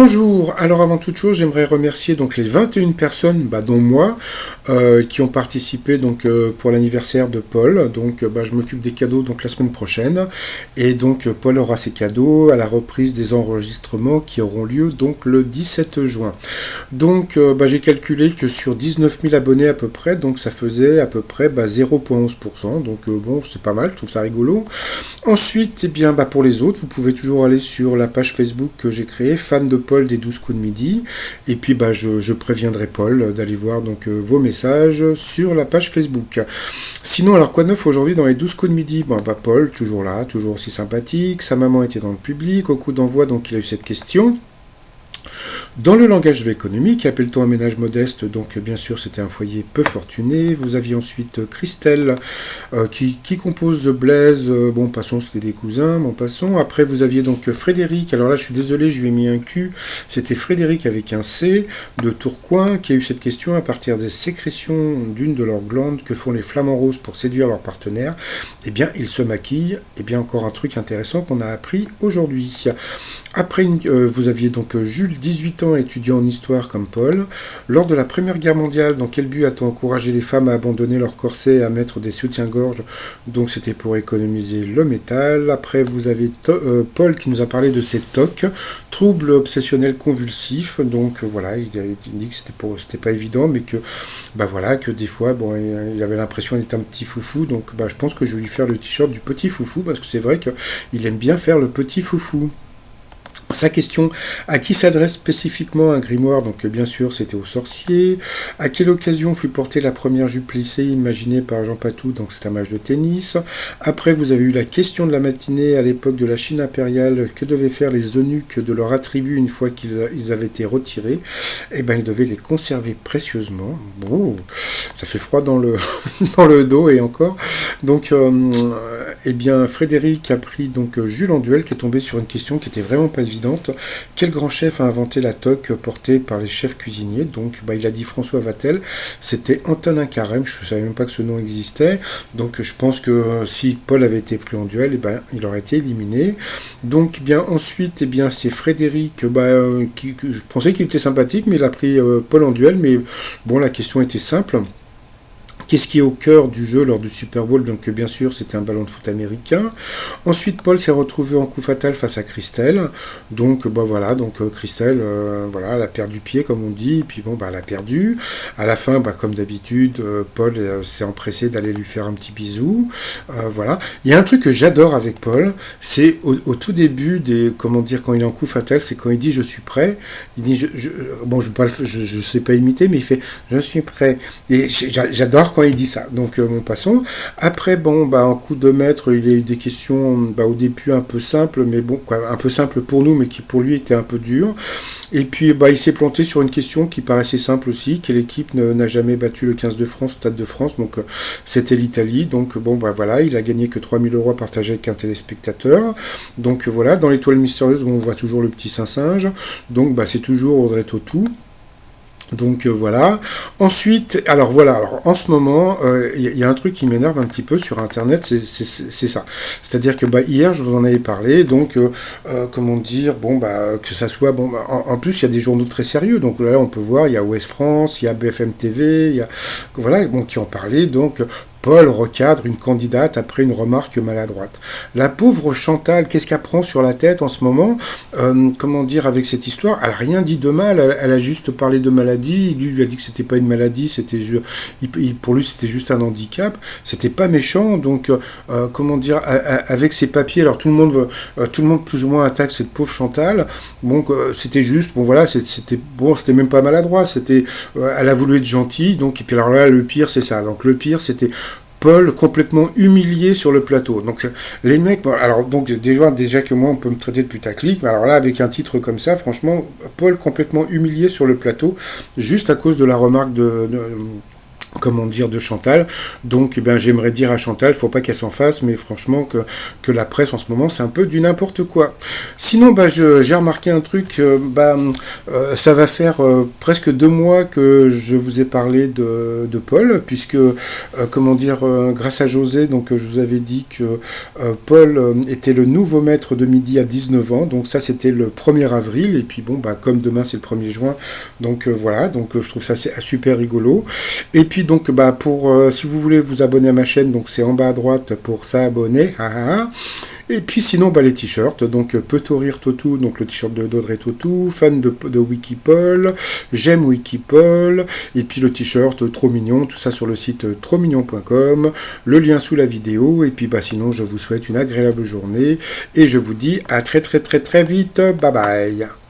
Bonjour, alors avant toute chose, j'aimerais remercier donc les 21 personnes, dont moi, qui ont participé pour l'anniversaire de Paul. Donc je m'occupe des cadeaux donc la semaine prochaine. Et donc Paul aura ses cadeaux à la reprise des enregistrements qui auront lieu donc le 17 juin. Donc j'ai calculé que sur 19 000 abonnés à peu près, donc ça faisait à peu près 0,11%. Donc bon, c'est pas mal, je trouve ça rigolo. Ensuite, pour les autres, vous pouvez toujours aller sur la page Facebook que j'ai créée, fan de Paul des 12 coups de midi. Et puis je préviendrai Paul d'aller voir vos messages sur la page Facebook. Sinon, alors quoi de neuf aujourd'hui dans les 12 coups de midi? Paul, toujours là, toujours aussi sympathique. Sa maman était dans le public. Au coup d'envoi, donc il a eu cette question. Dans le langage de l'économie, qu'appelle-t-on un ménage modeste? Donc bien sûr c'était un foyer peu fortuné. Vous aviez ensuite Christelle qui compose Blaise. Passons, c'était des cousins, passons. Après vous aviez donc Frédéric, alors là je suis désolé, je lui ai mis un Q. C'était Frédéric avec un C de Tourcoing qui a eu cette question à partir des sécrétions d'une de leurs glandes que font les flamants roses pour séduire leur partenaire. Ils se maquillent. Encore un truc intéressant qu'on a appris aujourd'hui. Après, vous aviez donc Jules, 18 ans, étudiant en histoire comme Paul. Lors de la Première Guerre mondiale, dans quel but a-t-on encouragé les femmes à abandonner leur corset et à mettre des soutiens-gorge? Donc c'était pour économiser le métal. Après, vous avez Paul qui nous a parlé de ses TOC, troubles obsessionnels convulsifs. Donc voilà, il dit que c'était pas évident, mais que que des fois, il avait l'impression d'être un petit foufou. Donc je pense que je vais lui faire le t-shirt du petit foufou, parce que c'est vrai qu'il aime bien faire le petit foufou. Sa question, à qui s'adresse spécifiquement un grimoire? Donc bien sûr c'était aux sorciers. À quelle occasion fut portée la première jupe plissée imaginée par Jean Patou? Donc c'est un match de tennis. Après vous avez eu la question de la matinée à l'époque de la Chine impériale. Que devaient faire les eunuques de leur attribut une fois qu'ils avaient été retirés? Ils devaient les conserver précieusement. Bon, ça fait froid dans le, dans le dos et encore. Donc Frédéric a pris Jules en duel, qui est tombé sur une question qui était vraiment pas évidente. Quel grand chef a inventé la toque portée par les chefs cuisiniers? Donc il a dit François Vatel. C'était Antonin Carême, je ne savais même pas que ce nom existait. Donc je pense que si Paul avait été pris en duel, il aurait été éliminé. Donc ensuite c'est Frédéric qui je pensais qu'il était sympathique, mais il a pris Paul en duel. Mais bon, la question était simple. Qu'est-ce qui est au cœur du jeu lors du Super Bowl? Donc bien sûr c'était un ballon de foot américain. Ensuite Paul s'est retrouvé en coup fatal face à Christelle. Donc Christelle elle a perdu pied comme on dit. Et puis elle a perdu. À la fin comme d'habitude Paul s'est empressé d'aller lui faire un petit bisou. Voilà. Il y a un truc que j'adore avec Paul, c'est au tout début quand il est en coup fatal, c'est quand il dit je suis prêt. Il dit je sais pas imiter, mais il fait je suis prêt. Et j'adore quand il dit ça. Donc passons. Après en coup de maître, il y a eu des questions au début un peu simples, mais un peu simple pour nous, mais qui pour lui était un peu dur. Et puis il s'est planté sur une question qui paraissait simple aussi. Quelle équipe n'a jamais battu le 15 de France, Stade de France? Donc c'était l'Italie. Donc il a gagné que 3 000 € à partager avec un téléspectateur. Donc voilà, dans l'étoile mystérieuse, on voit toujours le petit Saint-Singe. Donc c'est toujours Audrey Tautou. Donc voilà. Ensuite, alors en ce moment, il y a un truc qui m'énerve un petit peu sur Internet, c'est ça. C'est-à-dire que hier, je vous en avais parlé, que ça soit en plus il y a des journaux très sérieux. Donc là, on peut voir, il y a Ouest France, il y a BFM TV, il y a qui ont parlé. Donc Paul recadre une candidate après une remarque maladroite. La pauvre Chantal, qu'est-ce qu'elle prend sur la tête en ce moment? Avec cette histoire? Elle n'a rien dit de mal, elle a juste parlé de maladie. Il lui a dit que c'était pas une maladie, pour lui c'était juste un handicap. C'était pas méchant, donc avec ses papiers, alors tout le monde plus ou moins attaque cette pauvre Chantal. C'était juste, c'était même pas maladroit, elle a voulu être gentille, et puis alors là le pire c'est ça. Donc le pire c'était Paul complètement humilié sur le plateau. Donc les mecs, déjà que moi on peut me traiter de putaclic, mais alors là avec un titre comme ça, franchement, Paul complètement humilié sur le plateau, juste à cause de la remarque comment dire, de Chantal. Donc, ben, j'aimerais dire à Chantal, faut pas qu'elle s'en fasse, mais franchement, que la presse en ce moment, c'est un peu du n'importe quoi. Sinon, bah, j'ai remarqué un truc, ça va faire presque 2 mois que je vous ai parlé de Paul, puisque, comment dire, grâce à José, donc je vous avais dit que Paul était le nouveau maître de midi à 19 ans, donc ça c'était le 1er avril, et puis bon, bah, comme demain c'est le 1er juin, donc voilà, donc je trouve ça super rigolo. Et puis donc bah pour si vous voulez vous abonner à ma chaîne, donc c'est en bas à droite pour s'abonner. Et puis sinon bah les t-shirts, donc Peut-on rire Totou, donc le t-shirt d'Audrey Totou, fan de Wikipol, j'aime Wikipol, et puis le t-shirt trop mignon, tout ça sur le site trommignon.com, le lien sous la vidéo, et puis bah sinon je vous souhaite une agréable journée, et je vous dis à très très très très vite, bye bye.